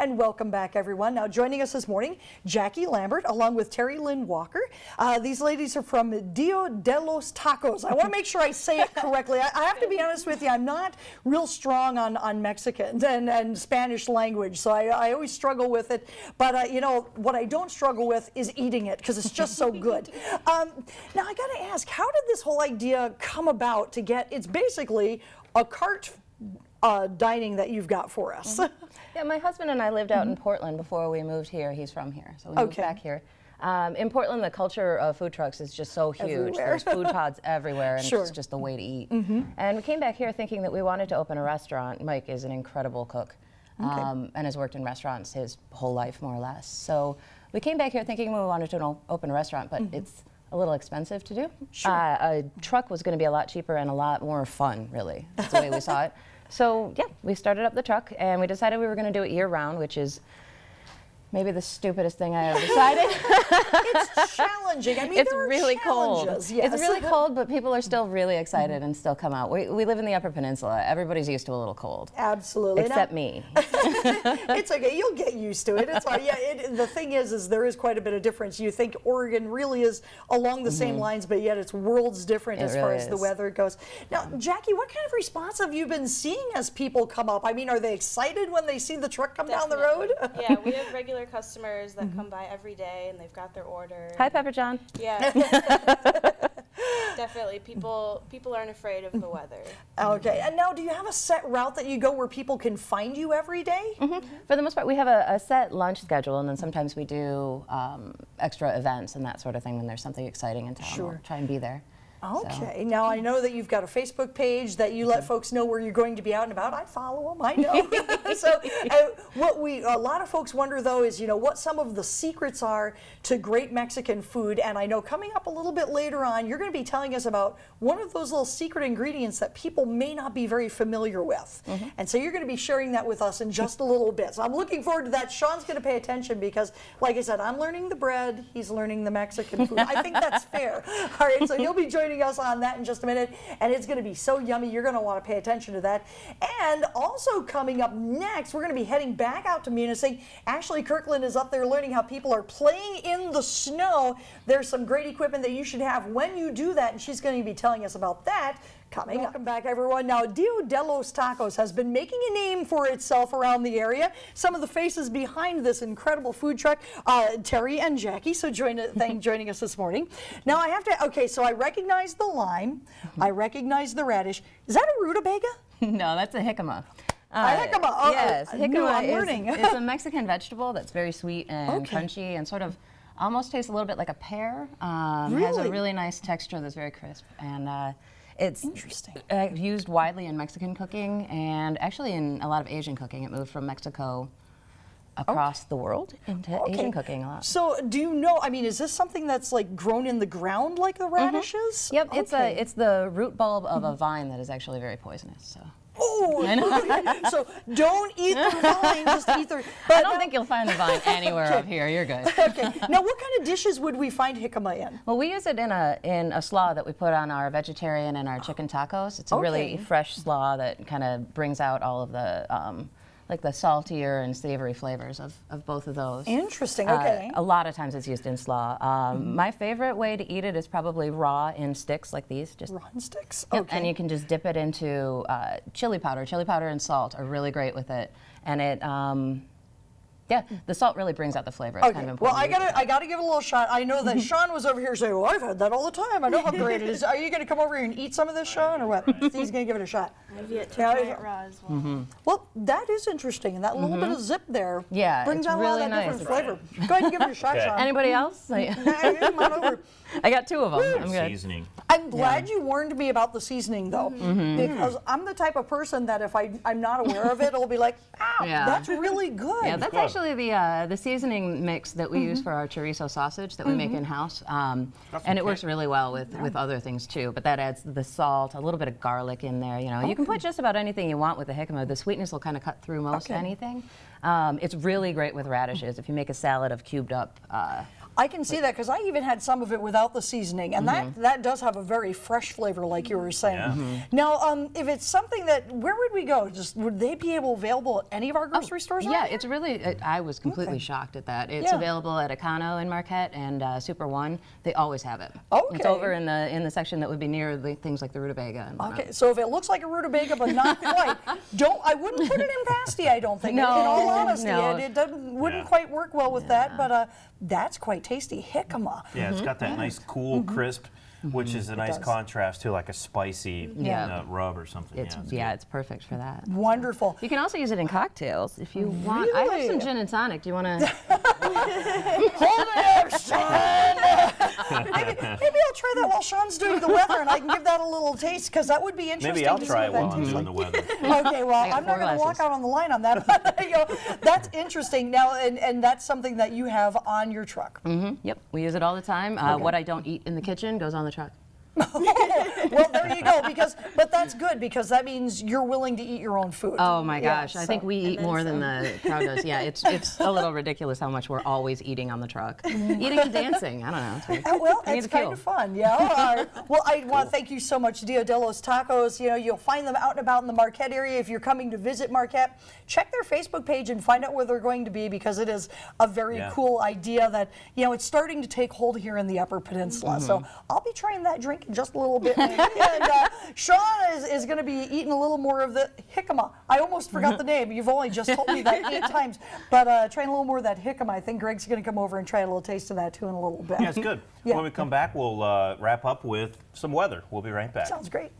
And welcome back, everyone. Now, joining us this morning, Jackie Lambert, along with Terry Lynn Walker. These ladies are from Dia de los Tacos. I want to make sure I say it correctly. I have to be honest with you, I'm not real strong on Mexican and Spanish language, so I always struggle with it. But, you know, what I don't struggle with is eating it, because it's just so good. Now, I got to ask, how did this whole idea come about to get, it's basically a cart dining that you've got for us? Yeah, my husband and I lived out in Portland before we moved here. He's from here, so we moved back here. In Portland, the culture of food trucks is just so huge. Everywhere. There's food pods everywhere, and Sure. it's just the way to eat. And we came back here thinking that we wanted to open a restaurant. Mike is an incredible cook and has worked in restaurants his whole life, more or less. So we came back here thinking we wanted to open a restaurant, but it's a little expensive to do. Sure. A truck was going to be a lot cheaper and a lot more fun, really. That's the way we saw it. So yeah, we started up the truck and we decided we were going to do it year-round, which is maybe the stupidest thing I ever decided. It's challenging. I mean, It's there are really cold. challenges, yes. It's really cold, but people are still really excited and still come out. We live in the Upper Peninsula. Everybody's used to a little cold. Absolutely. Except me. It's okay. You'll get used to it. It's fine. Yeah. The thing is there is quite a bit of difference. You think Oregon really is along the same lines, but yet it's worlds different as far as the weather goes. Now, Jackie, what kind of response have you been seeing as people come up? I mean, are they excited when they see the truck come down the road? Yeah, we have regular customers that come by every day and they've got their order. Hi, Pepper John. Yeah. Definitely. People aren't afraid of the weather. Okay. And now, do you have a set route that you go where people can find you every day? For the most part, we have a set lunch schedule, and then sometimes we do extra events and that sort of thing when there's something exciting in town. Sure. We'll try and be there. Okay. Now, I know that you've got a Facebook page that you let folks know where you're going to be out and about. I follow them. I know. So what a lot of folks wonder, though, is, you know, what some of the secrets are to great Mexican food. And I know coming up a little bit later on, you're going to be telling us about one of those little secret ingredients that people may not be very familiar with. And so you're going to be sharing that with us in just a little bit. So I'm looking forward to that. Sean's going to pay attention because, like I said, I'm learning the bread. He's learning the Mexican food. I think that's fair. All right. So he'll be joining us on that in just a minute, and it's going to be so yummy. You're going to want to pay attention to that. And also coming up next, we're going to be heading back out to Munising. Ashley Kirkland is up there learning how people are playing in the snow. There's some great equipment that you should have when you do that, and she's going to be telling us about that coming up. Welcome back, everyone. Now, Dia de los Tacos has been making a name for itself around the area. Some of the faces behind this incredible food truck, Terry and Jackie, so joining us this morning. Now, I have to, okay, so I recognize the lime. I recognize the radish. Is that a rutabaga? No, that's a jicama. Jicama. Oh, yes, jicama is a Mexican vegetable that's very sweet and crunchy and sort of almost tastes a little bit like a pear. Has a really nice texture that's very crisp. And it's interesting. Used widely in Mexican cooking and actually in a lot of Asian cooking. It moved from Mexico across the world into Asian cooking a lot. So do you know, I mean, is this something that's like grown in the ground like the radishes? Yep, it's the root bulb of a vine that is actually very poisonous. So. Oh, so don't eat the vine, just eat the... I don't think you'll find the vine anywhere up here. You're good. Okay. Now, what kind of dishes would we find jicama in? Well, we use it in a slaw that we put on our vegetarian and our chicken tacos. It's a really fresh slaw that kind of brings out all of the like the saltier and savory flavors of both of those. Interesting, okay. A lot of times it's used in slaw. My favorite way to eat it is probably raw in sticks like these. Just raw in sticks? Yep, Okay. and you can just dip it into chili powder. Chili powder and salt are really great with it. And it, yeah, the salt really brings out the flavor. It's kind of well, important. I gotta give it a little shot. I know that Sean was over here saying, well, I've had that all the time. I know how great it is. Are you gonna come over here and eat some of this, Sean, or what? He's gonna give it a shot. I've yet to try it raw as well. Well, that is interesting, and that little bit of zip there brings it's out a lot really of that nice. different flavor. Go ahead and give it a shot, Sean. Anybody else? Come on over. I got two of them. I'm good. Seasoning. I'm glad you warned me about the seasoning, though, because I'm the type of person that if I'm not aware of it, it'll be like, ow, that's really good. Yeah, that's actually the seasoning mix that we use for our chorizo sausage that we make in-house. And it works really well with other things, too. But that adds the salt, a little bit of garlic in there. You know, you can put just about anything you want with the jicama. The sweetness will kind of cut through most anything. It's really great with radishes. If you make a salad of cubed up I can see that because I even had some of it without the seasoning, and that does have a very fresh flavor, like you were saying. Yeah. Now, if it's something that, where would we go? Just would they be available at any of our grocery stores? Yeah, around here? it's really, I was completely shocked at that. It's Yeah. available at Econo in Marquette and Super One. They always have it. Okay. It's over in the section that would be near the things like the rutabaga. And whatnot. Okay, so if it looks like a rutabaga but not quite, I wouldn't put it in pasty, I don't think. No, in all honesty, no. it wouldn't quite work well with that, but that's quite tasty. Jicama. Yeah, it's got that nice cool crisp, which is a nice does. contrast to like a spicy rub or something. It's, yeah, it's perfect for that. Wonderful. You can also use it in cocktails if you want. I have Really? some gin and tonic. Do you want to? Hold it up, Sean! maybe I'll try that while Sean's doing the weather, and I can give that a little taste, because that would be interesting. maybe I'll to see try what it that while I'm tastes doing like. the weather. Okay, well, got I'm not 4 going to walk glasses. out on the line on that. But, that's interesting. Now, and that's something that you have on your truck. Yep, we use it all the time. What I don't eat in the kitchen goes on the truck. Well, there you go. But that's good, because that means you're willing to eat your own food. Oh my Yeah, gosh, I so- think we eat more than the crowd does. Yeah, it's a little ridiculous how much we're always eating on the truck. Eating and dancing, I don't know. It's weird. Well, I need it's the kind fuel. of fun, yeah. Well, I want to thank you so much, Dia de los Tacos. You'll find them out and about in the Marquette area. If you're coming to visit Marquette, check their Facebook page and find out where they're going to be, because it is a very cool idea that, it's starting to take hold here in the Upper Peninsula. So I'll be trying that drink in just a little bit. And Sean is going to be eating a little more of the jicama. I almost forgot the name. You've only just told me that 8 times. But trying a little more of that jicama. I think Greg's going to come over and try a little taste of that too in a little bit. Yeah, it's good. Yeah. When we come back, we'll wrap up with some weather. We'll be right back. Sounds great.